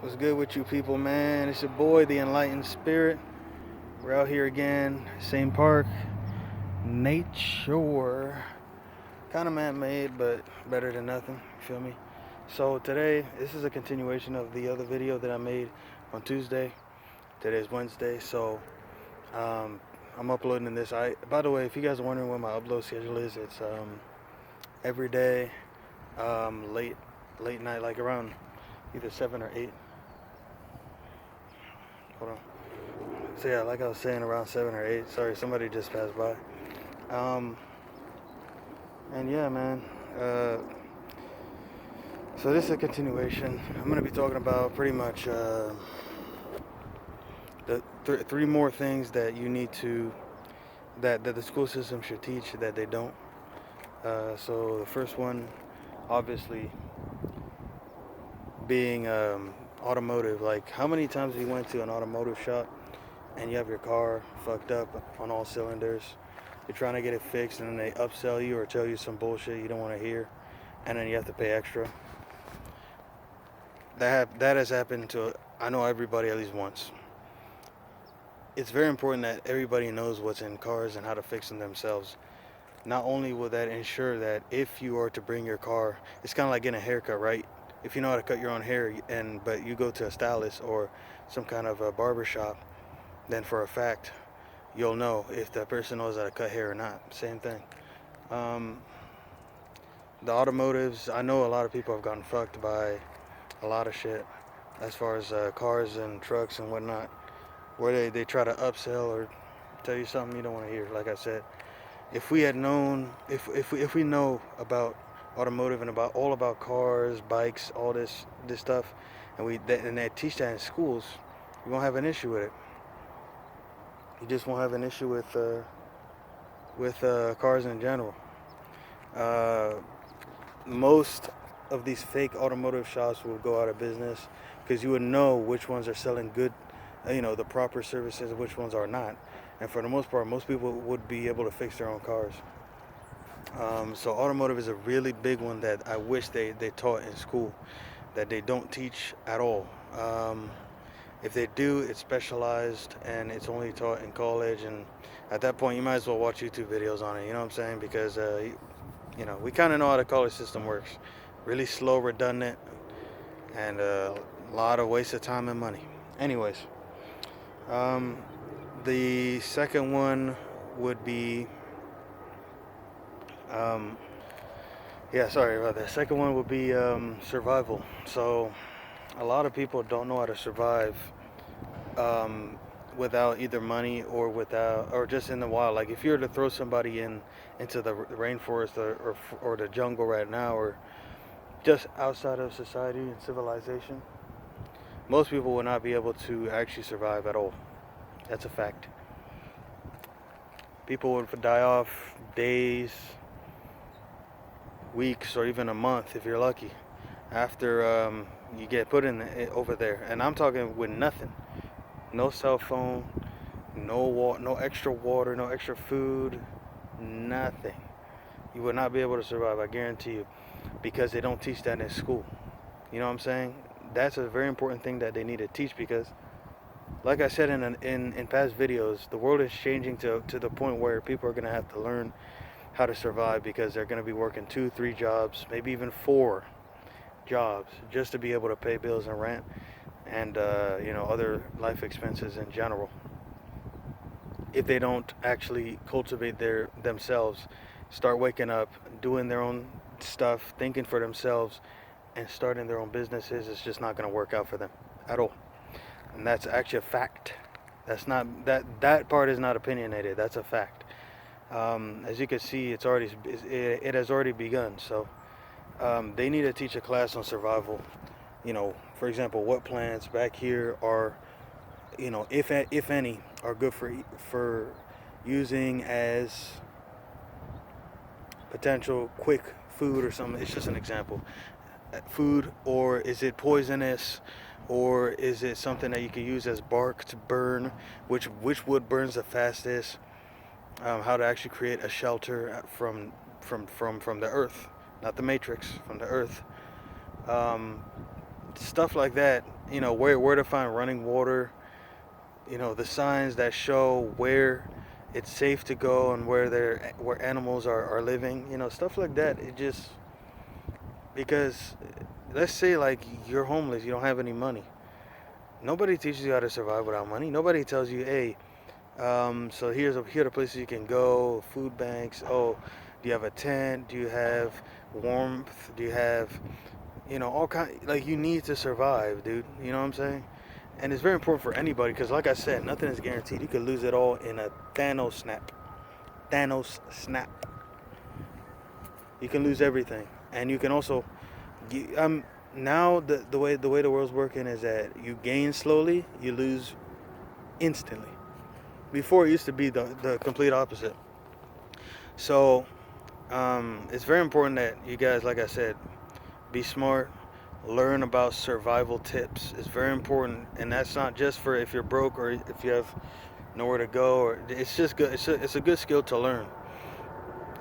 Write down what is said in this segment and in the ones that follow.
What's good with you people, man? It's your boy, the Enlightened Spirit. We're out here again, same park, nature. Kind of man-made, but better than nothing. You feel me? So today, this is a continuation of the other video that I made on Tuesday. Today's Wednesday, so um, I'm uploading this. By the way, if you guys are wondering what my upload schedule is, it's every day, late night, like around either 7 or 8. Hold on. So yeah, like I was saying, around 7 or 8. Sorry, somebody just passed by. And yeah, man. So this is a continuation. I'm gonna be talking about pretty much the three more things that you need to that the school system should teach that they don't. So the first one, obviously, being automotive. Like, how many times have you went to an automotive shop and you have your car fucked up on all cylinders? You're trying to get it fixed, and then they upsell you or tell you some bullshit you don't want to hear, and then you have to pay extra. That has happened to, I know, everybody at least once. It's very important that everybody knows what's in cars and how to fix them themselves. Not only will that ensure that if you are to bring your car, it's kind of like getting a haircut, right? If you know how to cut your own hair, but you go to a stylist or some kind of a barber shop, then for a fact you'll know if that person knows how to cut hair or not. Same thing. The automotives, I know a lot of people have gotten fucked by a lot of shit as far as cars and trucks and whatnot, where they try to upsell or tell you something you don't want to hear. Like I said, if we had known, if we know about automotive and about cars, bikes, all this stuff, and they teach that in schools, we won't have an issue with it. You just won't have an issue with cars in general. Most of these fake automotive shops will go out of business because you would know which ones are selling good, the proper services, and which ones are not. And for the most part, most people would be able to fix their own cars. So automotive is a really big one that I wish they taught in school, that they don't teach at all. If they do, it's specialized and it's only taught in college, and at that point you might as well watch YouTube videos on it, you know what I'm saying? Because we kind of know how the college system works. Really slow, redundant, and a lot of waste of time and money. Anyways, the second one would be sorry about that. Second one would be survival. So a lot of people don't know how to survive without either money or just in the wild. Like, if you were to throw somebody into the rainforest or the jungle right now, or just outside of society and civilization, most people will not be able to actually survive at all. That's a fact. People would die off days, weeks, or even a month if you're lucky after you get put in over there. And I'm talking with nothing. No cell phone, no extra water, no extra food, nothing. You would not be able to survive, I guarantee you, because they don't teach that in school. You know what I'm saying? That's a very important thing that they need to teach, because, like I said in past videos, the world is changing to the point where people are going to have to learn how to survive, because they're going to be working 2, 3 jobs, maybe even 4 jobs, just to be able to pay bills and rent and other life expenses in general. If they don't actually cultivate themselves, start waking up, doing their own stuff, thinking for themselves, and starting their own businesses, it's just not going to work out for them at all. And that's actually a fact. That's not that part is not opinionated. That's a fact. As you can see, it has already begun. So they need to teach a class on survival. For example, what plants back here are, if any, are good for using as potential quick food or something. It's just an example. Food, or is it poisonous, or is it something that you can use as bark to burn? Which wood burns the fastest? How to actually create a shelter from the earth, not the matrix, from the earth. Stuff like that where to find running water, the signs that show where it's safe to go and where animals are living, stuff like that. It just, because let's say like you're homeless, you don't have any money. Nobody teaches you how to survive without money. Nobody tells you, hey, so here are the places you can go, food banks. Oh, do you have a tent? Do you have warmth? Do you have, all kind, like, you need to survive, dude. You know what I'm saying? And it's very important for anybody because, like I said, nothing is guaranteed. You could lose it all in a Thanos snap. Thanos snap. You can lose everything, and you can also, now the way the world's working is that you gain slowly, you lose instantly. Before it used to be the complete opposite. So, it's very important that you guys, like I said, be smart, learn about survival tips. It's very important, and that's not just for if you're broke or if you have nowhere to go. Or it's just good. It's a good skill to learn.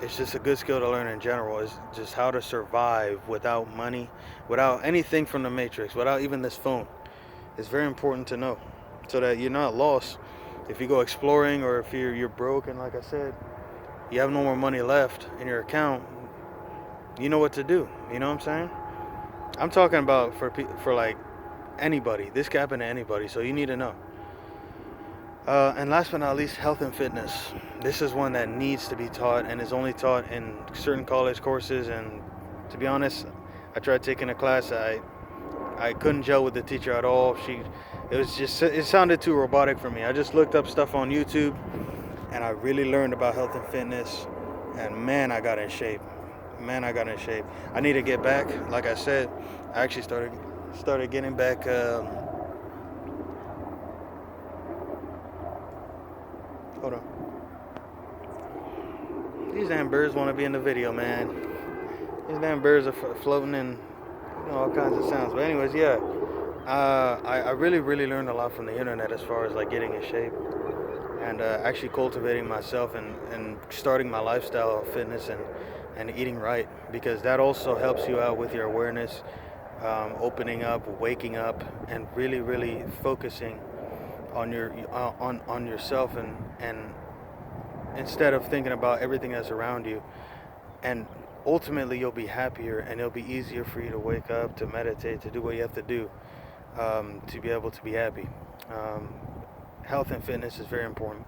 It's just a good skill to learn in general. It's just how to survive without money, without anything from the Matrix, without even this phone. It's very important to know, so that you're not lost. If you go exploring, or if you're broke, and like I said, you have no more money left in your account, you know what to do. You know what I'm saying? I'm talking about for like anybody. This can happen to anybody, so you need to know. And last but not least, health and fitness. This is one that needs to be taught and is only taught in certain college courses. And to be honest, I tried taking a class. I couldn't gel with the teacher at all. It sounded too robotic for me. I just looked up stuff on YouTube, and I really learned about health and fitness. And man, I got in shape. I need to get back. Like I said, I actually started getting back. Hold on. These damn birds want to be in the video, man. These damn birds are floating in, all kinds of sounds. But anyways, yeah. I really, really learned a lot from the internet as far as like getting in shape and actually cultivating myself and starting my lifestyle of fitness and eating right, because that also helps you out with your awareness, opening up, waking up, and really, really focusing on on yourself, and instead of thinking about everything that's around you. And ultimately you'll be happier, and it'll be easier for you to wake up, to meditate, to do what you have to do, to be able to be happy. Health and fitness is very important.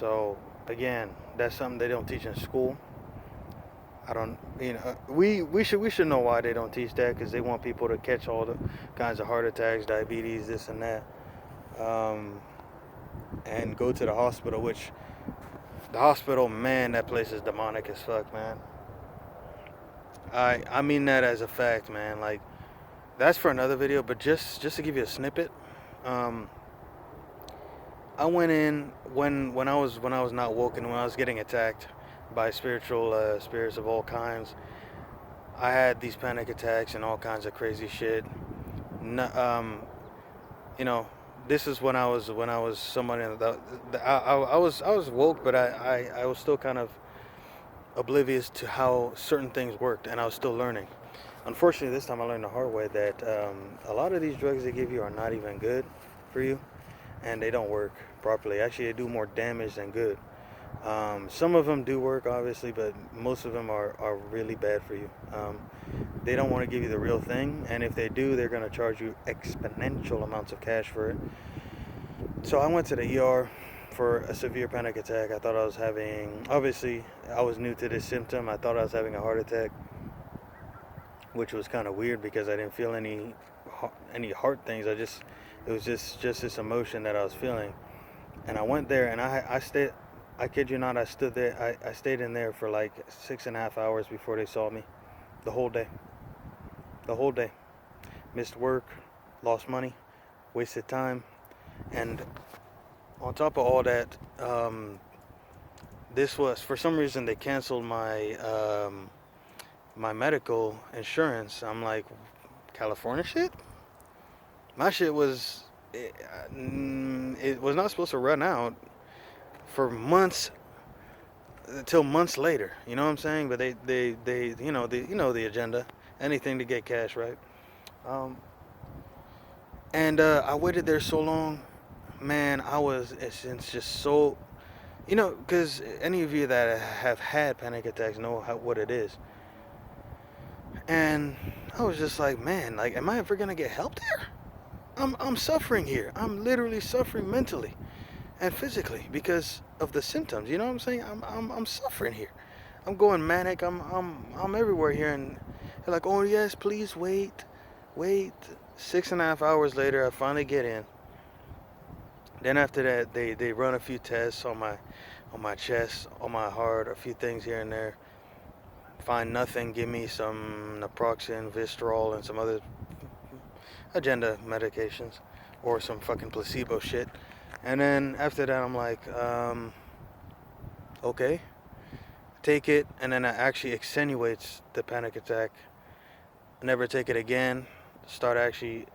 So again, that's something they don't teach in school. I don't, we should know why they don't teach that, because they want people to catch all the kinds of heart attacks, diabetes, this and that, and go to the hospital. Which the hospital, man, that place is demonic as fuck, man. I mean that as a fact, man. Like, that's for another video, but just to give you a snippet, I went in when I was not woken, when I was getting attacked by spiritual spirits of all kinds. I had these panic attacks and all kinds of crazy shit. You know, this is when I was somebody I was woke, but I was still kind of oblivious to how certain things worked, and I was still learning. Unfortunately, this time I learned the hard way that a lot of these drugs they give you are not even good for you, and they don't work properly. Actually, they do more damage than good. Some of them do work, obviously, but most of them are really bad for you. They don't want to give you the real thing, and if they do, they're going to charge you exponential amounts of cash for it. So I went to the ER for a severe panic attack. I thought I was having, obviously, I was new to this symptom. I thought I was having a heart attack, which was kind of weird because I didn't feel any heart things. It was just this emotion that I was feeling. And I went there, and I stayed, I kid you not, I stood there, I stayed in there for like 6.5 hours before they saw me. The whole day. Missed work, lost money, wasted time. And on top of all that, this was, for some reason, they canceled my my medical insurance. I'm like, California shit? My shit was, it was not supposed to run out for months, until months later. You know what I'm saying? But they the agenda, anything to get cash, right? And I waited there so long, man. It's just so, because any of you that have had panic attacks know what it is. And I was just like, man, like, am I ever gonna get help there? I'm suffering here. I'm literally suffering mentally and physically because of the symptoms. You know what I'm saying? I'm suffering here. I'm going manic. I'm everywhere here, and they're like, oh yes, please wait. 6.5 hours later, I finally get in. Then after that, they run a few tests on my chest, on my heart, a few things here and there. Find nothing. Give me some naproxen, Vistarol, and some other agenda medications, or some fucking placebo shit. And then after that, I'm like, okay, take it, and then it actually extenuates the panic attack. Never take it again. Start actually,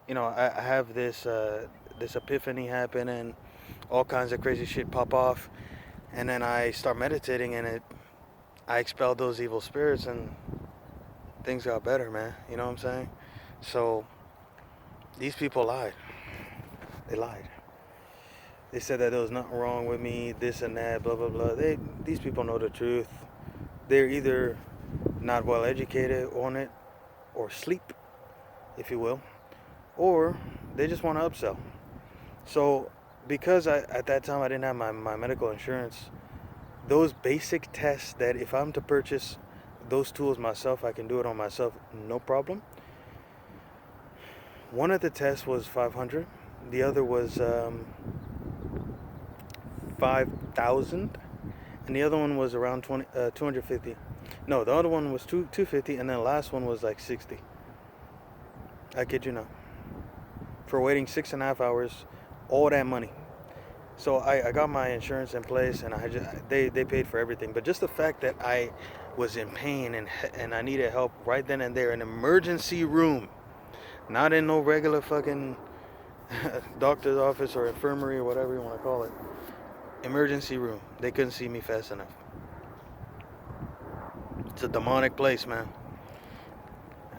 I have this epiphany happen, and all kinds of crazy shit pop off, and then I start meditating, and I expelled those evil spirits, and things got better, man. You know what I'm saying? So these people lied. They lied. They said that there was nothing wrong with me, this and that, blah blah blah. These people know the truth. They're either not well educated on it, or sleep, if you will, or they just want to upsell. So because at that time I didn't have my medical insurance, those basic tests that if I'm to purchase those tools myself, I can do it on myself, no problem. One of the tests was $500, the other was 5,000, and the other one was around 250. No, the other one was 250, and then the last one was like 60. I kid you not. For waiting 6.5 hours, all that money. So I got my insurance in place, and they paid for everything. But just the fact that I was in pain and I needed help right then and there, an emergency room, not in no regular fucking doctor's office or infirmary or whatever you want to call it. Emergency room. They couldn't see me fast enough. It's a demonic place, man.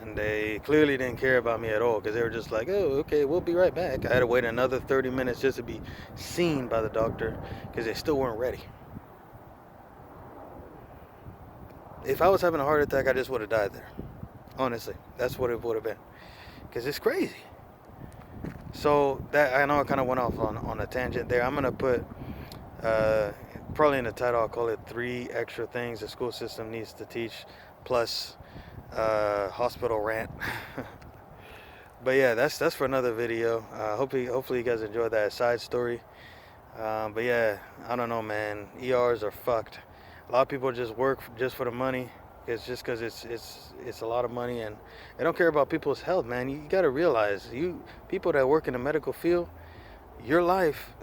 And they clearly didn't care about me at all, because they were just like, oh, okay, we'll be right back. I had to wait another 30 minutes just to be seen by the doctor, because they still weren't ready. If I was having a heart attack, I just would have died there. Honestly, that's what it would have been, because it's crazy. So that, I know I kind of went off on a tangent there. I'm going to put, probably in the title, I'll call it 3 extra things the school system needs to teach, plus hospital rant. But yeah, that's for another video. Hopefully you guys enjoyed that side story. But yeah, I don't know, man. ERs are fucked. A lot of people just work just for the money. It's just because it's a lot of money, and they don't care about people's health, man. You got to realize, you people that work in the medical field, your life,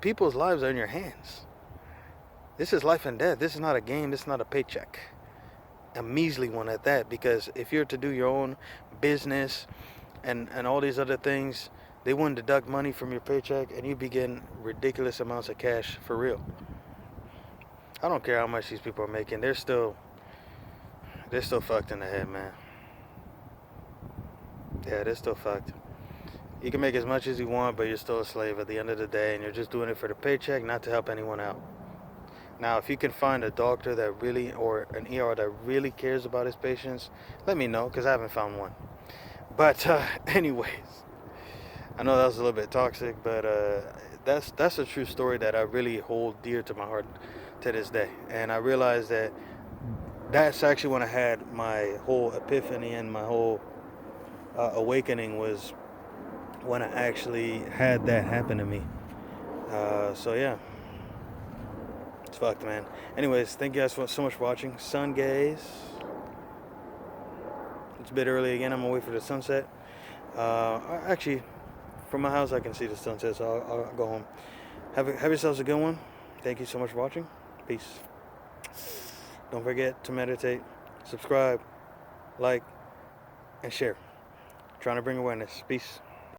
people's lives are in your hands. This is life and death. This is not a game. This is not a paycheck. A measly one at that, because if you're to do your own business and all these other things, they wouldn't deduct money from your paycheck, and you begin ridiculous amounts of cash for real. I don't care how much these people are making. They're still fucked in the head, man. Yeah, they're still fucked. You can make as much as you want, but you're still a slave at the end of the day, and you're just doing it for the paycheck, not to help anyone out. Now, if you can find a doctor that really, or an ER that really cares about his patients, let me know, because I haven't found one. But anyways, I know that was a little bit toxic, but that's a true story that I really hold dear to my heart to this day. And I realized that that's actually when I had my whole epiphany and my whole awakening, was when I actually had that happen to me. So yeah, it's fucked, man. Anyways, thank you guys so much for watching. Sun gaze. It's a bit early again. I'm gonna wait for the sunset. Actually, from my house I can see the sunset, so I'll go home. Have yourselves a good one. Thank you so much for watching. Peace. Don't forget to meditate, subscribe, like, and share. Trying to bring awareness. Peace.